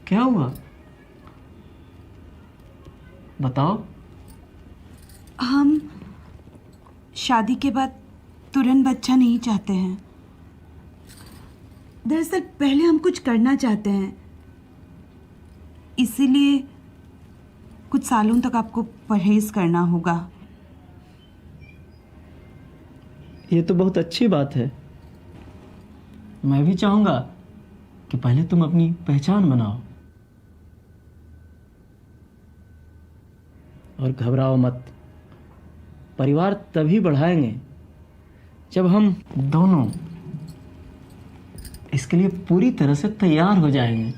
क्या हुआ बताओ। हम शादी के बाद तुरंत बच्चा नहीं चाहते हैं। दरअसल पहले हम कुछ करना चाहते हैं, इसीलिए कुछ सालों तक आपको परहेज करना होगा। ये तो बहुत अच्छी बात है। मैं भी चाहूंगा कि पहले तुम अपनी पहचान बनाओ और घबराओ मत। परिवार तभी बढ़ाएंगे जब हम दोनों इसके लिए पूरी तरह से तैयार हो जाएंगे।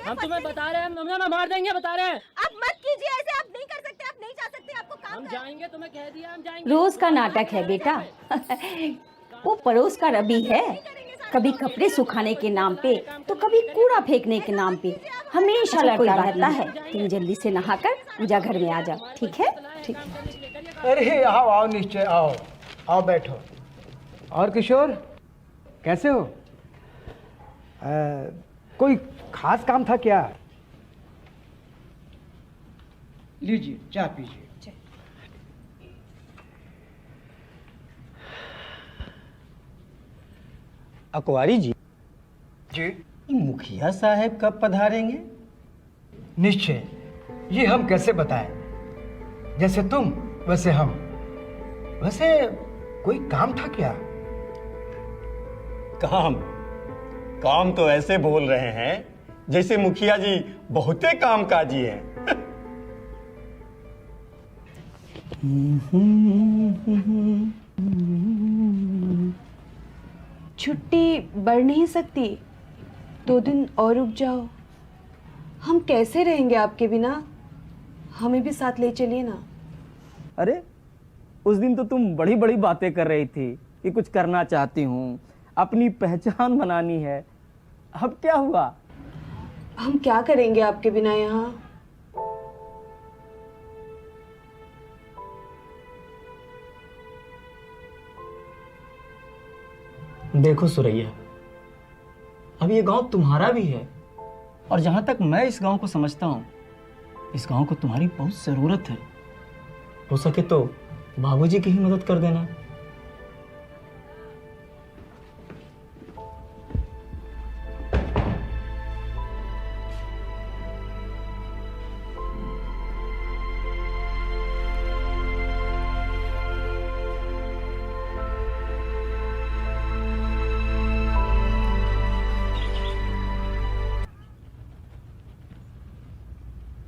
हम तुम्हें बता रहे हैं, हम ना मार देंगे, बता रहे हैं। अब मत कीजिए ऐसे, आप नहीं कर सकते, आप नहीं जा सकते, आपको काम हम जाएंगे, तुम्हें कह दिया हम जाएंगे। रोज का नाटक है बेटा। वो पड़ोस का रवि है, कभी कपड़े सुखाने के नाम पे तो कभी कूड़ा फेंकने के नाम पे हमेशा लड़ता रहता है। तुम जल्दी से नहाकर पूजा घर में आ जाओ, ठीक है? ठीक है। अरे आओ आओ, निश्चय आओ आओ, बैठो। और किशोर कैसे हो? कोई खास काम था क्या? लीजिए चाय पीजिए। अकवारी जी, जी मुखिया साहब कब पधारेंगे? निश्चय, ये हम कैसे बताएं? जैसे तुम वैसे हम। वैसे कोई काम था क्या? काम? काम तो ऐसे बोल रहे हैं जैसे मुखिया जी बहुते कामकाजी हैं। छुट्टी बढ़ नहीं सकती? 2 दिन और रुक जाओ। हम कैसे रहेंगे आपके बिना? हमें भी साथ ले चलिए ना। अरे उस दिन तो तुम बड़ी बड़ी बातें कर रही थी कि कुछ करना चाहती हूँ, अपनी पहचान बनानी है। अब क्या हुआ? हम क्या करेंगे आपके बिना यहाँ? देखो सुरैया, अब ये गांव तुम्हारा भी है और जहां तक मैं इस गांव को समझता हूं, इस गांव को तुम्हारी बहुत जरूरत है। हो सके तो बाबूजी की ही मदद कर देना।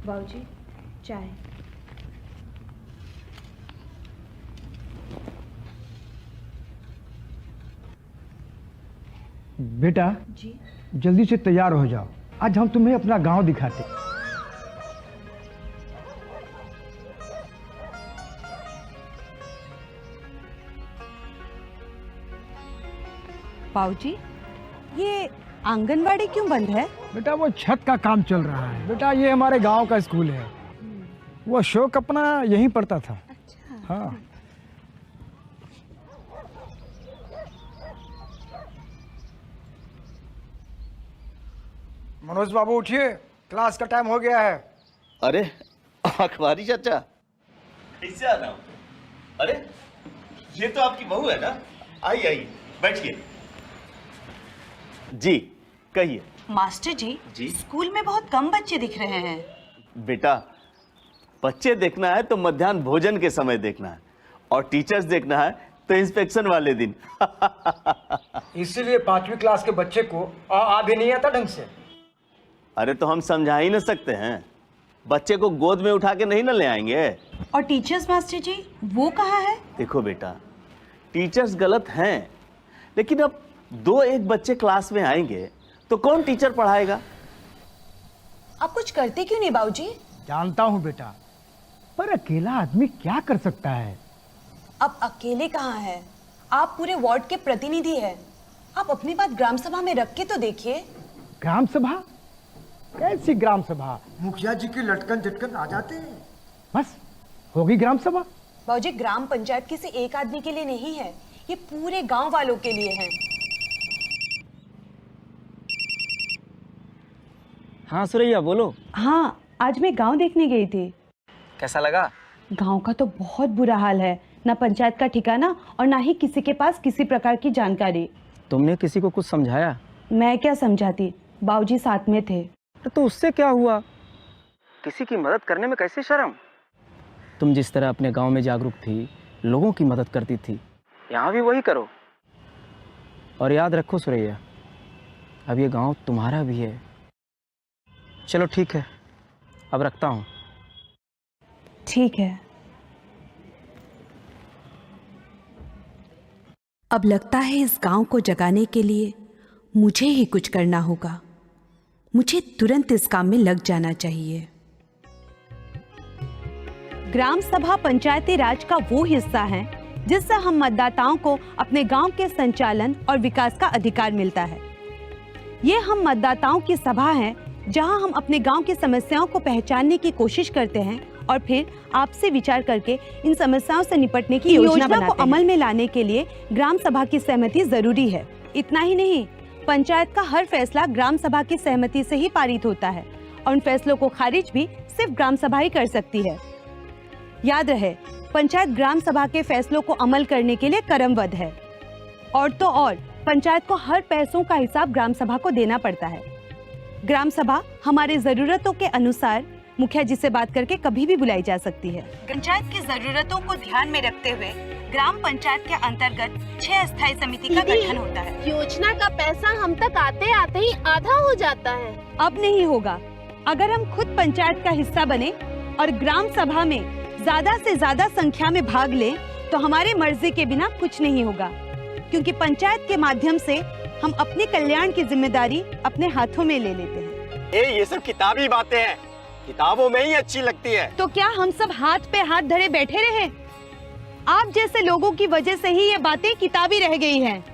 बाबूजी चाय। बेटा जी जल्दी से तैयार हो जाओ, आज हम तुम्हें अपना गांव दिखाते। बाबूजी, ये आंगनवाड़ी क्यों बंद है? बेटा वो छत का काम चल रहा है। बेटा ये हमारे गांव का स्कूल है। वो अशोक अपना यहीं पढ़ता था। अच्छा। हाँ। मनोज बाबू उठिए, क्लास का टाइम हो गया है। अरे अखबारी चाचा, इससे आ रहा हूँ। अरे ये तो आपकी बहू है ना? आइए आइए बैठिए। जी कहिए। मास्टर जी, स्कूल में बहुत कम बच्चे दिख रहे हैं। बेटा बच्चे देखना है तो मध्याह्न भोजन के समय देखना है, और टीचर्स देखना है तो इंस्पेक्शन वाले दिन। इसीलिए 5वीं क्लास के बच्चे को आ भी नहीं आता ढंग से। अरे तो हम समझा ही नहीं सकते हैं, बच्चे को गोद में उठा के नहीं ना ले आएंगे। और टीचर्स मास्टर जी, वो कहाँ है? देखो बेटा, टीचर्स गलत हैं, लेकिन अब 2-1 बच्चे क्लास में आएंगे तो कौन टीचर पढ़ाएगा? आप कुछ करते क्यों नहीं बाबूजी? जानता हूँ बेटा, पर अकेला आदमी क्या कर सकता है? अब अकेले कहाँ हैं? आप पूरे वार्ड के प्रतिनिधि हैं। आप अपनी बात ग्राम सभा में रख के तो देखिए। ग्राम सभा? कैसी ग्राम सभा? मुखिया जी के लटकन झटकन आ जाते हैं, बस होगी ग्राम सभा। बाबूजी, ग्राम पंचायत किसी एक आदमी के लिए नहीं है, ये पूरे गांव वालों के लिए है। हाँ सुरैया बोलो। हाँ, आज मैं गांव देखने गई थी। कैसा लगा? गांव का तो बहुत बुरा हाल है, ना पंचायत का ठिकाना और ना ही किसी के पास किसी प्रकार की जानकारी। तुमने किसी को कुछ समझाया? मैं क्या समझाती, बाबूजी साथ में थे। तो उससे क्या हुआ? किसी की मदद करने में कैसे शर्म? तुम जिस तरह अपने गांव में जागरूक थी, लोगों की मदद करती थी, यहाँ भी वही करो। और याद रखो सुरैया, अब ये गांव तुम्हारा भी है। चलो ठीक है, अब रखता हूँ। ठीक है। अब लगता है इस गांव को जगाने के लिए मुझे ही कुछ करना होगा। मुझे तुरंत इस काम में लग जाना चाहिए। ग्राम सभा पंचायती राज का वो हिस्सा है जिससे हम मतदाताओं को अपने गांव के संचालन और विकास का अधिकार मिलता है। ये हम मतदाताओं की सभा है जहां हम अपने गांव की समस्याओं को पहचानने की कोशिश करते हैं और फिर आपसे विचार करके इन समस्याओं से निपटने की योजना को अमल में लाने के लिए ग्राम सभा की सहमति जरूरी है। इतना ही नहीं, पंचायत का हर फैसला ग्राम सभा की सहमति से ही पारित होता है और उन फैसलों को खारिज भी सिर्फ ग्राम सभा ही कर सकती है। याद रहे, पंचायत ग्राम सभा के फैसलों को अमल करने के लिए कर्मबद्ध है। और तो और पंचायत को हर पैसों का हिसाब ग्राम सभा को देना पड़ता है। ग्राम सभा हमारे जरूरतों के अनुसार मुखिया जी से बात करके कभी भी बुलाई जा सकती है। पंचायत की जरूरतों को ध्यान में रखते हुए ग्राम पंचायत के अंतर्गत 6 स्थायी समिति का गठन होता है। योजना का पैसा हम तक आते आते ही आधा हो जाता है। अब नहीं होगा। अगर हम खुद पंचायत का हिस्सा बने और ग्राम सभा में ज्यादा से ज्यादा संख्या में भाग लें, तो हमारे मर्जी के बिना कुछ नहीं होगा, क्योंकि पंचायत के माध्यम से हम अपने कल्याण की जिम्मेदारी अपने हाथों में ले लेते हैं। ये सब किताबी बातें हैं, किताबों में ही अच्छी लगती है। तो क्या हम सब हाथ पे हाथ धरे बैठे रहे? आप जैसे लोगों की वजह से ही ये बातें किताबी रह गई हैं।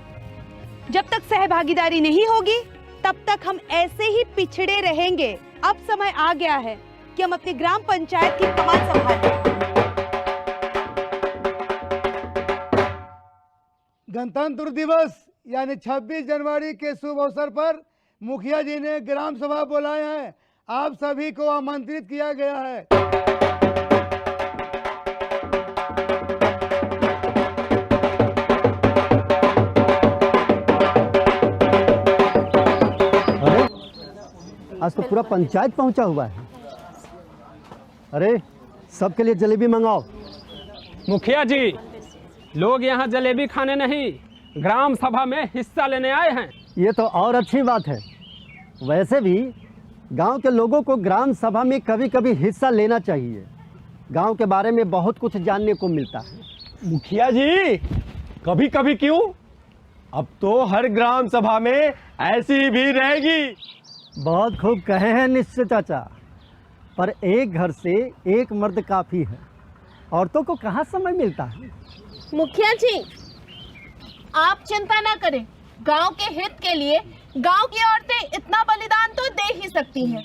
जब तक सहभागीदारी नहीं होगी, तब तक हम ऐसे ही पिछड़े रहेंगे। अब समय आ गया है कि हम अपनी ग्राम पंचायत की कमान संभालें। गणतंत्र दिवस यानी 26 जनवरी के शुभ अवसर पर मुखिया जी ने ग्राम सभा बुलाए हैं। आप सभी को आमंत्रित किया गया है। अरे आज तो पूरा पंचायत पहुंचा हुआ है। अरे सबके लिए जलेबी मंगाओ। मुखिया जी, लोग यहाँ जलेबी खाने नहीं, ग्राम सभा में हिस्सा लेने आए हैं। ये तो और अच्छी बात है। वैसे भी गांव के लोगों को ग्राम सभा में कभी कभी हिस्सा लेना चाहिए। गांव के बारे में बहुत कुछ जानने को मिलता है। मुखिया जी, कभी कभी क्यों, अब तो हर ग्राम सभा में ऐसी भी रहेगी। बहुत खूब कहे हैं निश्चय चाचा, पर एक घर से एक मर्द काफ़ी है। औरतों को कहाँ समय मिलता है। मुखिया जी, आप चिंता ना करें, गांव के हित के लिए गांव की औरतें इतना बलिदान तो दे ही सकती हैं।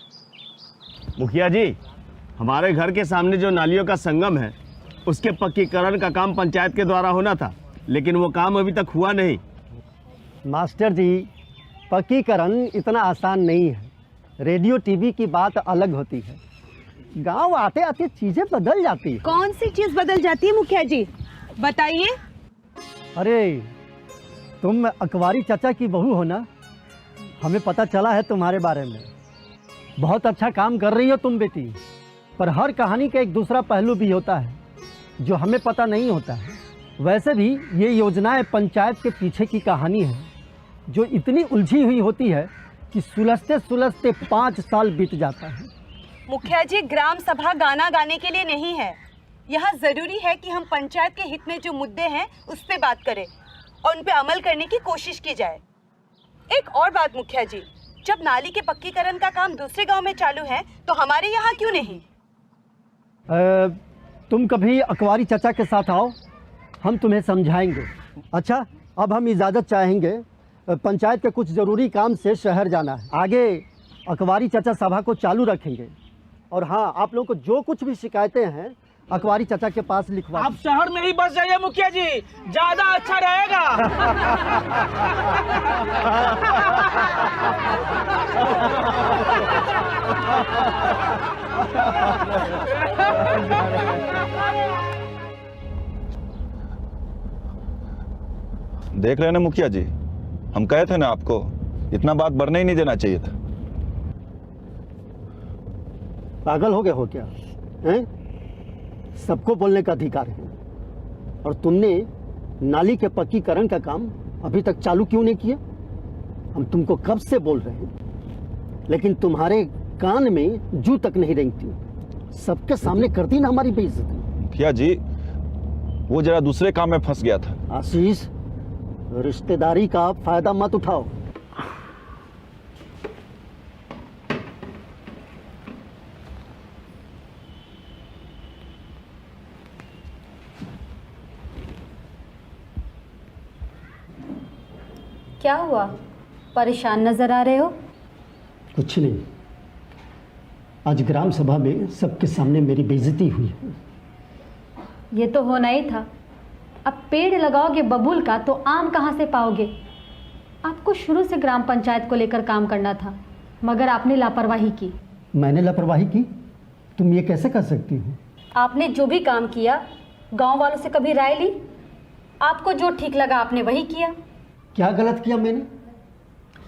मुखिया जी, हमारे घर के सामने जो नालियों का संगम है, उसके पक्कीकरण का काम पंचायत के द्वारा होना था, लेकिन वो काम अभी तक हुआ नहीं। मास्टर जी, पक्कीकरण इतना आसान नहीं है। रेडियो टीवी की बात अलग होती है। गांव आते आते चीजें बदल जाती है। कौन सी चीज बदल जाती है मुखिया जी, बताइए। अरे तुम अकवारी चाचा की बहू हो ना, हमें पता चला है तुम्हारे बारे में। बहुत अच्छा काम कर रही हो तुम बेटी, पर हर कहानी का एक दूसरा पहलू भी होता है जो हमें पता नहीं होता है। वैसे भी ये योजनाएं पंचायत के पीछे की कहानी है, जो इतनी उलझी हुई होती है कि सुलझते सुलझते 5 साल बीत जाता है। मुखिया जी, ग्राम सभा गाना गाने के लिए नहीं है। यहाँ जरूरी है कि हम पंचायत के हित में जो मुद्दे हैं उस पे बात करें और उन पे अमल करने की कोशिश की जाए। एक और बात मुखिया जी, जब नाली के पक्कीकरण का काम दूसरे गांव में चालू है तो हमारे यहाँ क्यों नहीं? तुम कभी अकवारी चाचा के साथ आओ, हम तुम्हें समझाएंगे। अच्छा, अब हम इजाज़त चाहेंगे, पंचायत के कुछ ज़रूरी काम से शहर जाना है। आगे अकवारी चाचा सभा को चालू रखेंगे। और हाँ, आप लोगों को जो कुछ भी शिकायतें हैं अकवारी चाचा के पास लिखवा। आप शहर में ही बस जाइए मुखिया जी, ज्यादा अच्छा रहेगा। देख रहे ना मुखिया जी, हम कहे थे ना आपको, इतना बात बढ़ने ही नहीं देना चाहिए था। पागल हो गए हो क्या? हैं? सबको बोलने का अधिकार है। और तुमने नाली के पक्कीकरण का काम अभी तक चालू क्यों नहीं किया? हम तुमको कब से बोल रहे हैं, लेकिन तुम्हारे कान में जू तक नहीं रेंगती। सबके सामने कर दी ना हमारी बेइज्जती। मुखिया जी, वो जरा दूसरे काम में फंस गया था। आशीष, रिश्तेदारी का फायदा मत उठाओ। क्या हुआ, परेशान नजर आ रहे हो? कुछ नहीं, आज ग्राम सभा में सबके सामने मेरी बेइज्जती हुई है। ये तो होना ही था। अब पेड़ लगाओगे बबूल का तो आम कहाँ से पाओगे? आपको शुरू से ग्राम पंचायत को लेकर काम करना था, मगर आपने लापरवाही की। मैंने लापरवाही की? तुम ये कैसे कर सकती हो? आपने जो भी काम किया, गांव वालों से कभी राय ली? आपको जो ठीक लगा आपने वही किया। क्या गलत किया मैंने?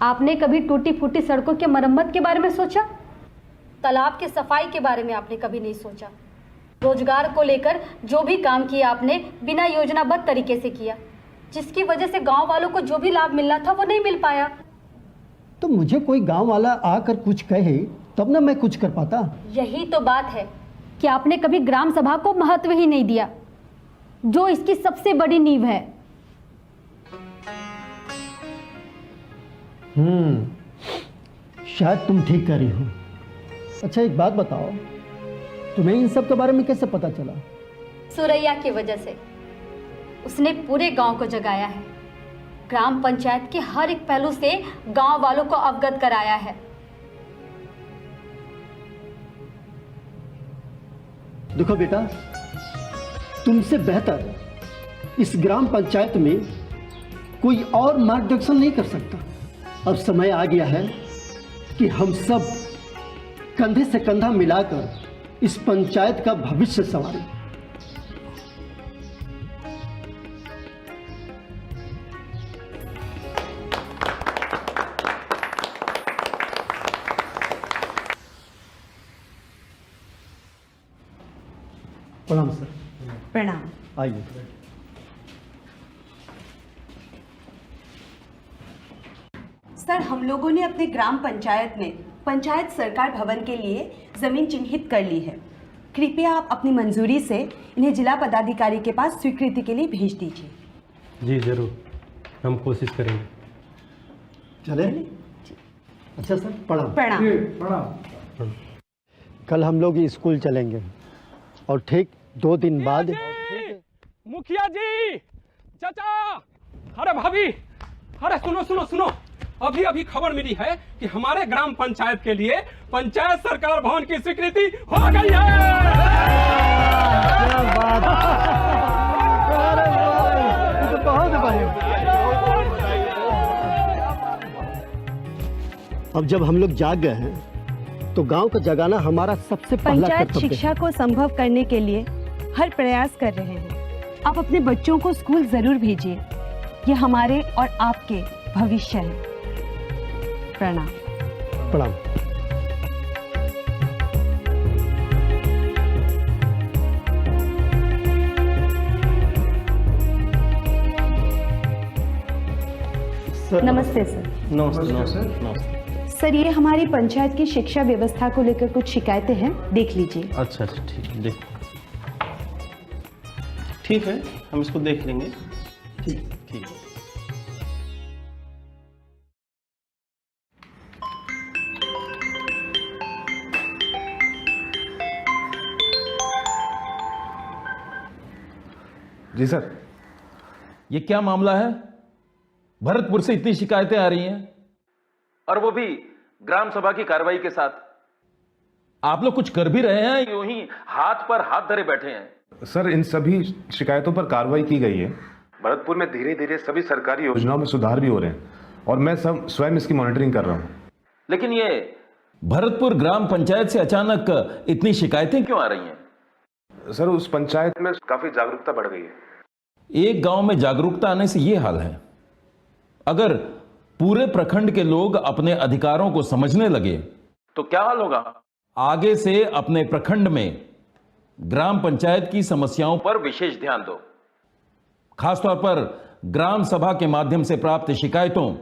आपने कभी टूटी फूटी सड़कों के मरम्मत के बारे में सोचा? तालाब के सफाई के बारे में आपने कभी नहीं सोचा। रोजगार को लेकर जो भी काम किया आपने बिना योजनाबद्ध तरीके से किया, जिसकी वजह से गांव वालों को जो भी लाभ मिलना था वो नहीं मिल पाया। तो मुझे कोई गांव वाला आकर कुछ कहे तब ना मैं कुछ कर पाता। यही तो बात है कि आपने कभी ग्राम सभा को महत्व ही नहीं दिया, जो इसकी सबसे बड़ी नींव है। शायद तुम ठीक कर रही हो। अच्छा, एक बात बताओ, तुम्हें इन सब के बारे में कैसे पता चला? सुरैया की वजह से। उसने पूरे गांव को जगाया है, ग्राम पंचायत के हर एक पहलू से गांव वालों को अवगत कराया है। देखो बेटा, तुमसे बेहतर इस ग्राम पंचायत में कोई और मार्गदर्शन नहीं कर सकता। अब समय आ गया है कि हम सब कंधे से कंधा मिलाकर इस पंचायत का भविष्य संवारें। प्रणाम सर। प्रणाम। आइए। सर, हम लोगों ने अपने ग्राम पंचायत में पंचायत सरकार भवन के लिए जमीन चिन्हित कर ली है। कृपया आप अपनी मंजूरी से इन्हें जिला पदाधिकारी के पास स्वीकृति के लिए भेज दीजिए। जी जरूर, हम कोशिश करेंगे। चले? अच्छा सर, प्रणाम। प्रणाम। कल हम लोग स्कूल चलेंगे और ठीक 2 दिन बाद। मुखिया जी, चाचा, अरे भाभी, अरे सुनो सुनो सुनो, अभी अभी खबर मिली है कि हमारे ग्राम पंचायत के लिए पंचायत सरकार भवन की स्वीकृति हो गई है। क्या बात है, बहुत बढ़िया। अब जब हम लोग जाग गए हैं तो गांव को जगाना हमारा सबसे पहला पंचायत कर्तव्य है। शिक्षा को संभव करने के लिए हर प्रयास कर रहे हैं। आप अपने बच्चों को स्कूल जरूर भेजिए, ये हमारे और आपके भविष्य है। प्रणाम। प्रणाम। नमस्ते सर। नमस्ते। सर, ये हमारी पंचायत की शिक्षा व्यवस्था को लेकर कुछ शिकायतें हैं, देख लीजिए। अच्छा अच्छा, ठीक है, देख। ठीक है, हम इसको देख लेंगे। ठीक है। जी सर। ये क्या मामला है? भरतपुर से इतनी शिकायतें आ रही हैं, और वो भी ग्राम सभा की कार्रवाई के साथ। आप लोग कुछ कर भी रहे हैं, यूं ही हाथ पर हाथ धरे बैठे हैं? सर, इन सभी शिकायतों पर कार्रवाई की गई है। भरतपुर में धीरे धीरे सभी सरकारी योजनाओं में सुधार भी हो रहे हैं, और मैं स्वयं इसकी मॉनिटरिंग कर रहा हूं। लेकिन ये भरतपुर ग्राम पंचायत से अचानक इतनी शिकायतें क्यों आ रही हैं? सर, उस पंचायत में काफी जागरूकता बढ़ गई है। एक गांव में जागरूकता आने से ये हाल है। अगर पूरे प्रखंड के लोग अपने अधिकारों को समझने लगे तो क्या हाल होगा? आगे से अपने प्रखंड में ग्राम पंचायत की समस्याओं पर विशेष ध्यान दो। खासतौर पर ग्राम सभा के माध्यम से प्राप्त शिकायतों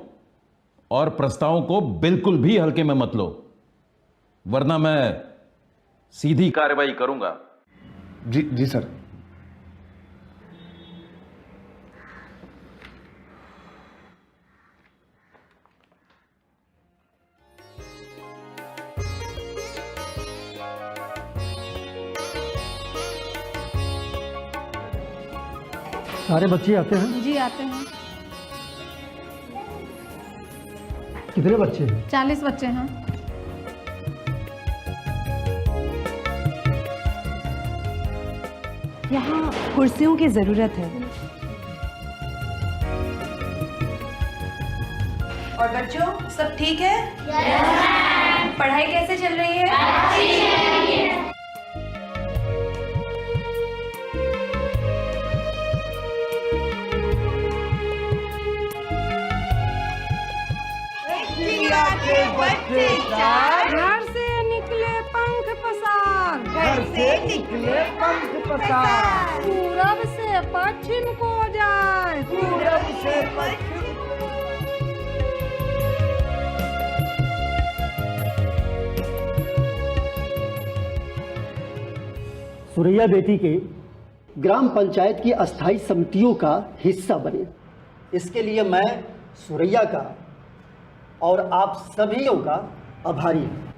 और प्रस्तावों को बिल्कुल भी हल्के में मत लो, वरना मैं सीधी कार्रवाई करूंगा। जी सर। सारे बच्चे आते हैं? जी आते हैं। कितने बच्चे हैं? 40 बच्चे हैं। यहाँ कुर्सियों की जरूरत है। और बच्चों, सब ठीक है? पढ़ाई कैसे चल रही है? अच्छी है। घर से निकले पंख पसार, घर से निकले पंख पसार, पूरब से पश्चिम को जाए, पूरब से पश्चिम। सुरैया बेटी के ग्राम पंचायत की अस्थाई समितियों का हिस्सा बने, इसके लिए मैं सुरैया का और आप सभीयों का आभारी हूं।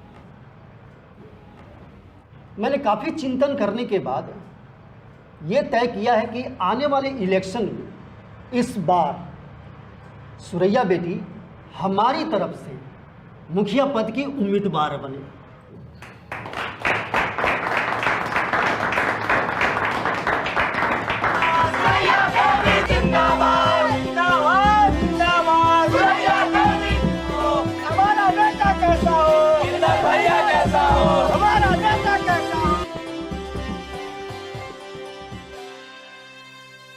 मैंने काफ़ी चिंतन करने के बाद ये तय किया है कि आने वाले इलेक्शन में इस बार सुरैया बेटी हमारी तरफ से मुखिया पद की उम्मीदवार बने।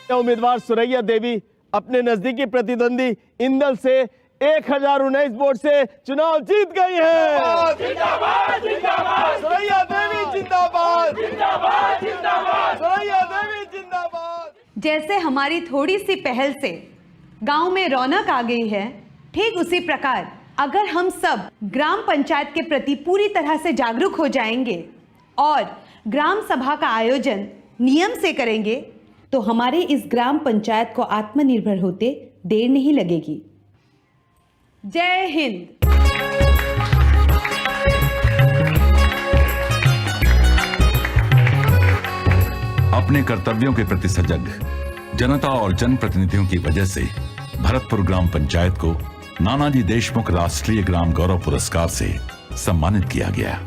उम्मीदवार सुरैया देवी अपने नजदीकी प्रतिद्वंदी इंदल से 1019 वोट से चुनाव जीत गई है। जिंदाबाद, जिंदाबाद, सुरैया देवी जिंदाबाद, जिंदाबाद, जिंदाबाद, सुरैया देवी जिंदाबाद। जैसे हमारी थोड़ी सी पहल से गांव में रौनक आ गई है, ठीक उसी प्रकार अगर हम सब ग्राम पंचायत के प्रति पूरी तरह से जागरूक हो जाएंगे और ग्राम सभा का आयोजन नियम से करेंगे तो हमारे इस ग्राम पंचायत को आत्मनिर्भर होते देर नहीं लगेगी। जय हिंद। अपने कर्तव्यों के प्रति सजग जनता और जनप्रतिनिधियों की वजह से भरतपुर ग्राम पंचायत को नानाजी देशमुख राष्ट्रीय ग्राम गौरव पुरस्कार से सम्मानित किया गया।